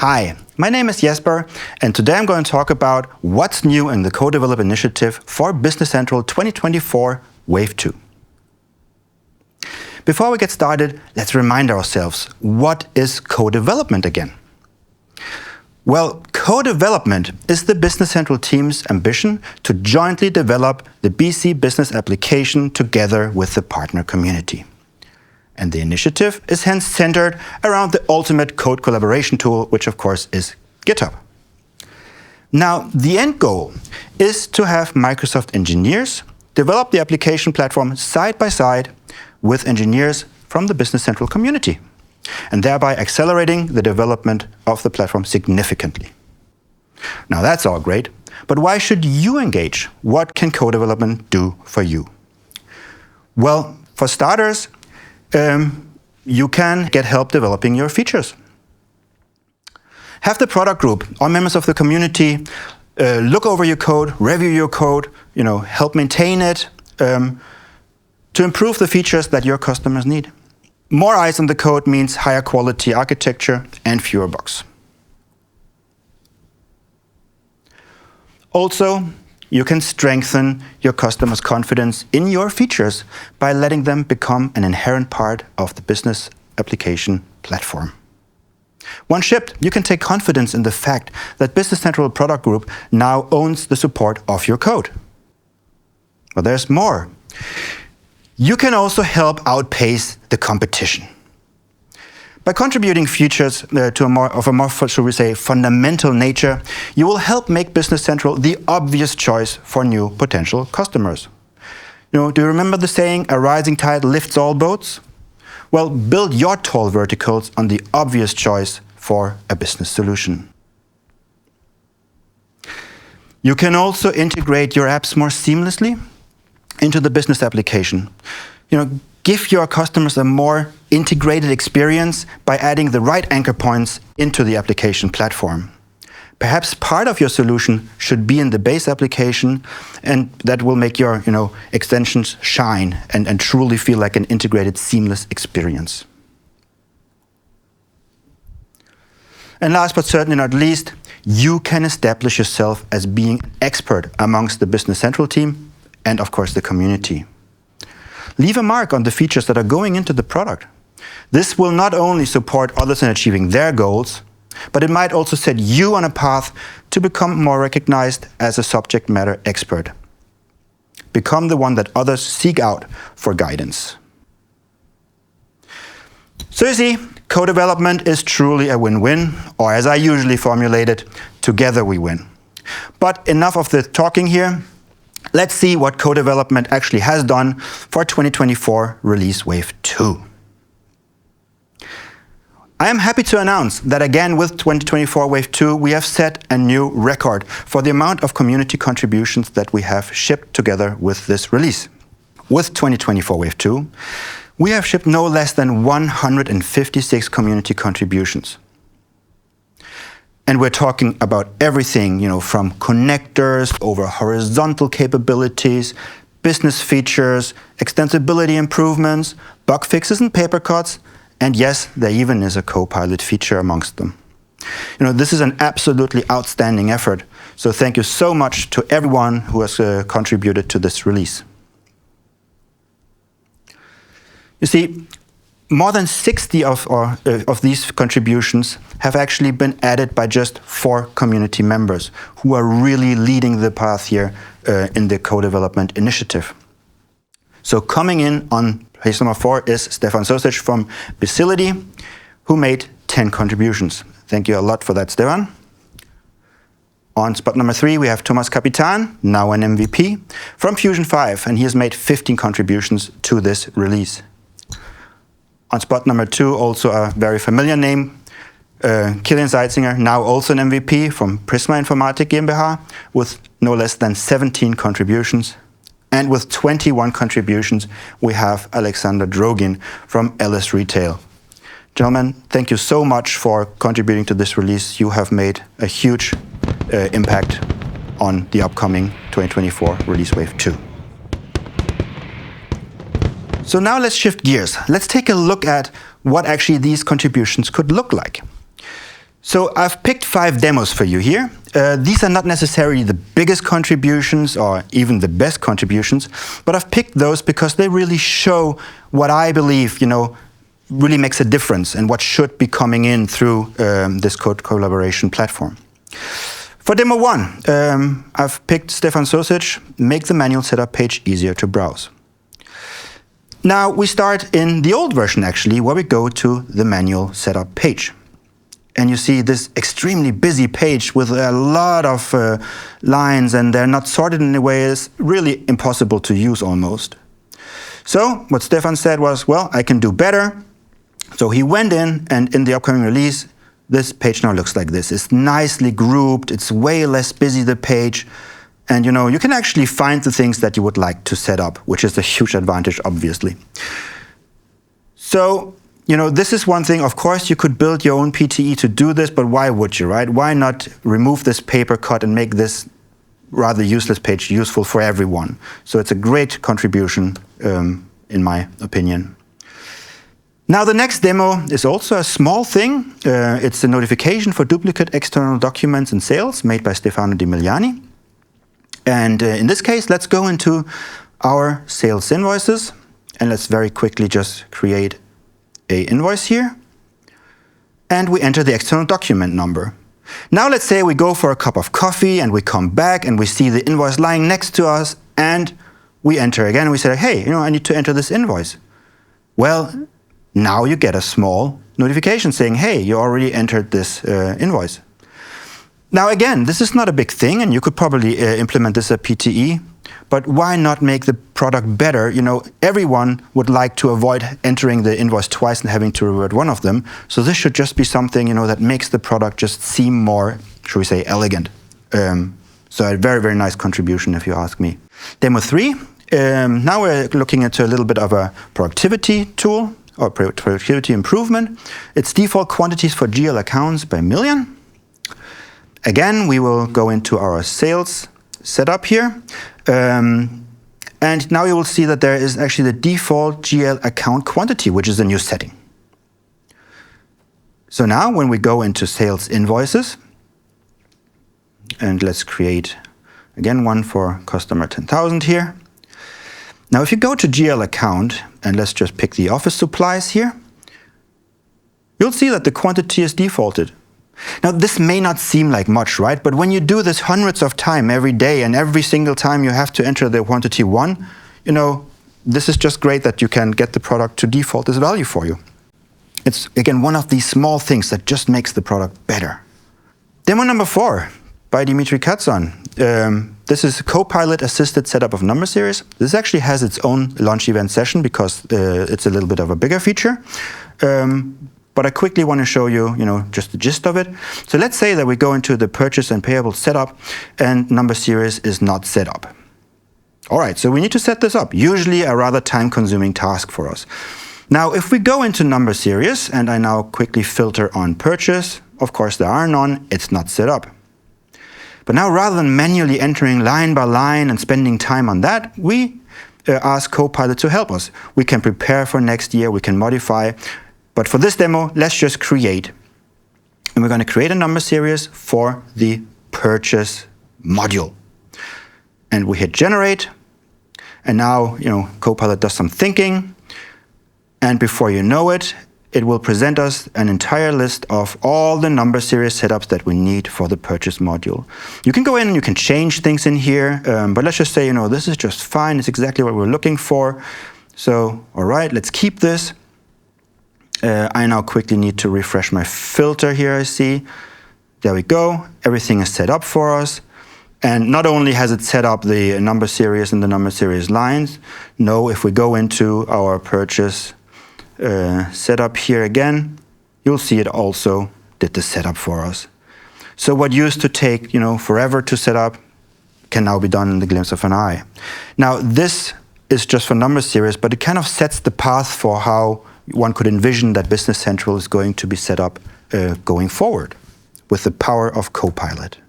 Hi, my name is Jesper, and today I'm going to talk about what's new in the CoDevelop initiative for Business Central 2024 Wave 2. Before we get started, let's remind ourselves, what is CoDevelopment again? Well, CoDevelopment is the Business Central team's ambition to jointly develop the BC business application together with the partner community. And the initiative is hence centered around the ultimate code collaboration tool, which of course is GitHub. Now, the end goal is to have Microsoft engineers develop the application platform side by side with engineers from the Business Central community, and thereby accelerating the development of the platform significantly. Now, that's all great, but why should you engage? What can CoDevelopment do for you? Well, for starters, you can get help developing your features. Have the product group or members of the community look over your code, review your code, help maintain it to improve the features that your customers need. More eyes on the code means higher quality architecture and fewer bugs. Also, you can strengthen your customers' confidence in your features by letting them become an inherent part of the business application platform. Once shipped, you can take confidence in the fact that Business Central Product Group now owns the support of your code. But there's more. You can also help outpace the competition. By contributing features to a more, shall we say, fundamental nature, you will help make Business Central the obvious choice for new potential customers. Do you remember the saying, a rising tide lifts all boats? Well, build your tall verticals on the obvious choice for a business solution. You can also integrate your apps more seamlessly into the business application. Give your customers a more integrated experience by adding the right anchor points into the application platform. Perhaps part of your solution should be in the base application, and that will make your extensions shine and truly feel like an integrated, seamless experience. And last but certainly not least, you can establish yourself as being an expert amongst the Business Central team and of course the community. Leave a mark on the features that are going into the product. This will not only support others in achieving their goals, but it might also set you on a path to become more recognized as a subject matter expert. Become the one that others seek out for guidance. So you see, CoDevelopment is truly a win-win, or as I usually formulate it, together we win. But enough of the talking here. Let's see what CoDevelopment actually has done for 2024 Release Wave 2. I am happy to announce that again with 2024 Wave 2, we have set a new record for the amount of community contributions that we have shipped together with this release. With 2024 Wave 2, we have shipped no less than 156 community contributions. And we're talking about everything, from connectors over horizontal capabilities, business features, extensibility improvements, bug fixes and paper cuts, and yes, there even is a Copilot feature amongst them. This is an absolutely outstanding effort, so thank you so much to everyone who has contributed to this release. You see, more than 60 of these contributions have actually been added by just 4 community members who are really leading the path here in the CoDevelopment initiative. So coming in on place number 4 is Stefan Sosic from Bacility, who made 10 contributions. Thank you a lot for that, Stefan. On spot number 3, we have Thomas Capitan, now an MVP, from Fusion 5, and he has made 15 contributions to this release. On spot number 2, also a very familiar name, Kilian Seitzinger, now also an MVP from Prisma Informatik GmbH, with no less than 17 contributions. And with 21 contributions, we have Alexander Drogin from LS Retail. Gentlemen, thank you so much for contributing to this release. You have made a huge impact on the upcoming 2024 Release Wave 2. So now let's shift gears. Let's take a look at what actually these contributions could look like. So I've picked 5 demos for you here. These are not necessarily the biggest contributions or even the best contributions, but I've picked those because they really show what I believe, really makes a difference and what should be coming in through this code collaboration platform. For demo 1, I've picked Stefan Sosic, make the manual setup page easier to browse. Now we start in the old version actually, where we go to the manual setup page. And you see this extremely busy page with a lot of lines, and they're not sorted in a way that's really impossible to use almost. So what Stefan said was, well, I can do better. So he went in, and in the upcoming release, this page now looks like this. It's nicely grouped, it's way less busy, the page. And you can actually find the things that you would like to set up, which is a huge advantage, obviously. So, this is one thing. Of course, you could build your own PTE to do this, but why would you, right? Why not remove this paper cut and make this rather useless page useful for everyone? So it's a great contribution, in my opinion. Now, the next demo is also a small thing. It's a notification for duplicate external documents in sales made by Stefano Di Migliani. And in this case, let's go into our sales invoices, and let's very quickly just create an invoice here. And we enter the external document number. Now let's say we go for a cup of coffee and we come back and we see the invoice lying next to us, and we enter again and we say, hey, I need to enter this invoice. Well, now you get a small notification saying, hey, you already entered this invoice. Now again, this is not a big thing, and you could probably implement this at PTE, but why not make the product better? Everyone would like to avoid entering the invoice twice and having to revert one of them. So this should just be something, that makes the product just seem more, should we say, elegant. So a very, very nice contribution, if you ask me. Demo 3, now we're looking into a little bit of a productivity tool, or productivity improvement. It's default quantities for GL accounts by million. Again, we will go into our sales setup here. And now you will see that there is actually the default GL account quantity, which is a new setting. So now when we go into sales invoices, and let's create, again, one for customer 10,000 here. Now if you go to GL account, and let's just pick the office supplies here, you'll see that the quantity is defaulted. Now, this may not seem like much, right? But when you do this hundreds of times every day, and every single time you have to enter the quantity 1, this is just great that you can get the product to default this value for you. It's, again, one of these small things that just makes the product better. Demo number 4 by Dimitri Katsan. This is a Copilot assisted setup of number series. This actually has its own launch event session because it's a little bit of a bigger feature. But I quickly want to show you, just the gist of it. So let's say that we go into the purchase and payable setup, and number series is not set up. All right, so we need to set this up. Usually a rather time-consuming task for us. Now, if we go into number series, and I now quickly filter on purchase, of course there are none, it's not set up. But now, rather than manually entering line by line and spending time on that, we ask Copilot to help us. We can prepare for next year, we can modify. But for this demo, let's just create. And we're going to create a number series for the purchase module. And we hit generate. And now, Copilot does some thinking. And before you know it, it will present us an entire list of all the number series setups that we need for the purchase module. You can go in and you can change things in here. But let's just say, this is just fine. It's exactly what we're looking for. So, all right, let's keep this. I now quickly need to refresh my filter here, I see. There we go. Everything is set up for us. And not only has it set up the number series and the number series lines, no, if we go into our purchase setup here again, you'll see it also did the setup for us. So what used to take, forever to set up can now be done in the glimpse of an eye. Now, this is just for number series, but it kind of sets the path for how one could envision that Business Central is going to be set up going forward with the power of Copilot.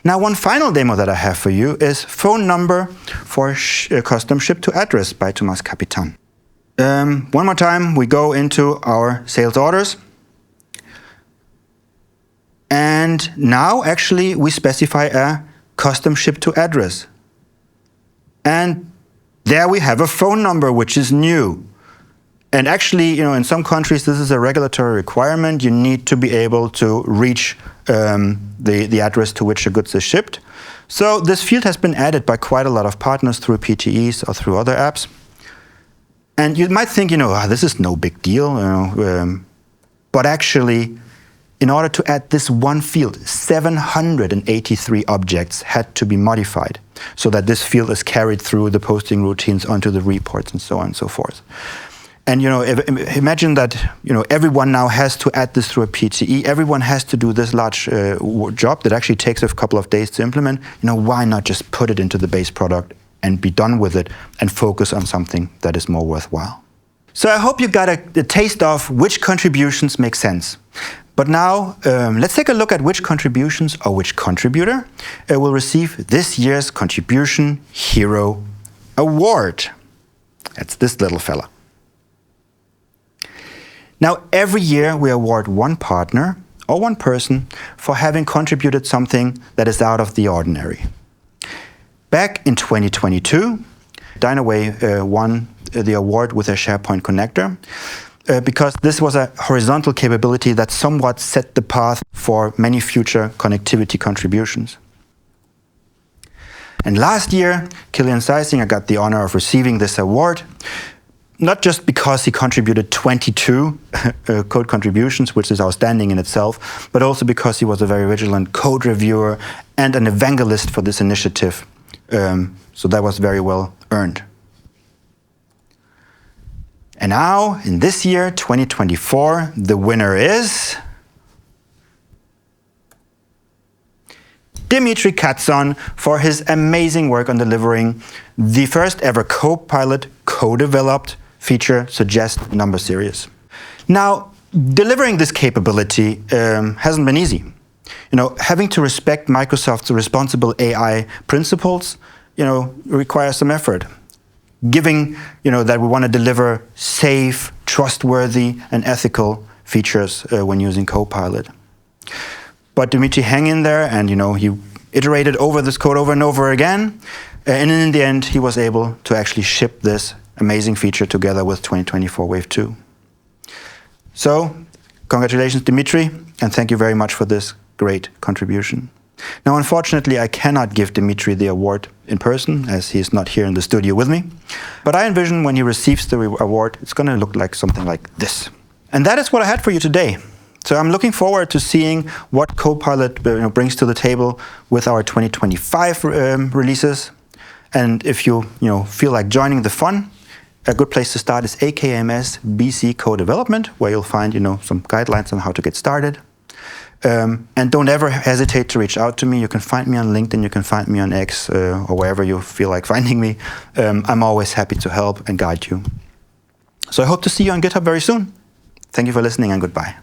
Now, one final demo that I have for you is phone number for custom ship to address by Thomas Capitan. One more time, we go into our sales orders. And now actually we specify a custom ship to address. And there we have a phone number, which is new. And actually, in some countries, this is a regulatory requirement. You need to be able to reach the address to which a goods is shipped. So this field has been added by quite a lot of partners through PTEs or through other apps. And you might think, this is no big deal. But actually, in order to add this one field, 783 objects had to be modified so that this field is carried through the posting routines onto the reports and so on and so forth. And imagine that everyone now has to add this through a PTE. Everyone has to do this large job that actually takes a couple of days to implement. Why not just put it into the base product and be done with it and focus on something that is more worthwhile? So I hope you got a taste of which contributions make sense. But now let's take a look at which contributions or which contributor will receive this year's Contribution Hero Award. That's this little fella. Now, every year we award one partner or one person for having contributed something that is out of the ordinary. Back in 2022, Dynaway won the award with a SharePoint connector because this was a horizontal capability that somewhat set the path for many future connectivity contributions. And last year, Kilian Seisinger got the honor of receiving this award, not just because he contributed 22 code contributions, which is outstanding in itself, but also because he was a very vigilant code reviewer and an evangelist for this initiative. So that was very well earned. And now, in this year, 2024, the winner is Dimitri Katson for his amazing work on delivering the first ever Copilot co-developed feature Suggest number series. Now, delivering this capability hasn't been easy. Having to respect Microsoft's responsible AI principles, requires some effort. Given, that we want to deliver safe, trustworthy, and ethical features when using Copilot. But Dimitri hung in there, and he iterated over this code over and over again, and in the end, he was able to actually ship this amazing feature together with 2024 Wave 2. So, congratulations, Dimitri, and thank you very much for this great contribution. Now, unfortunately, I cannot give Dimitri the award in person, as he is not here in the studio with me. But I envision when he receives the award, it's going to look like something like this. And that is what I had for you today. So I'm looking forward to seeing what Copilot brings to the table with our 2025 releases. And if you feel like joining the fun, a good place to start is AKMS BC CoDevelopment, where you'll find some guidelines on how to get started. And don't ever hesitate to reach out to me. You can find me on LinkedIn, you can find me on X, or wherever you feel like finding me. I'm always happy to help and guide you. So I hope to see you on GitHub very soon. Thank you for listening, and goodbye.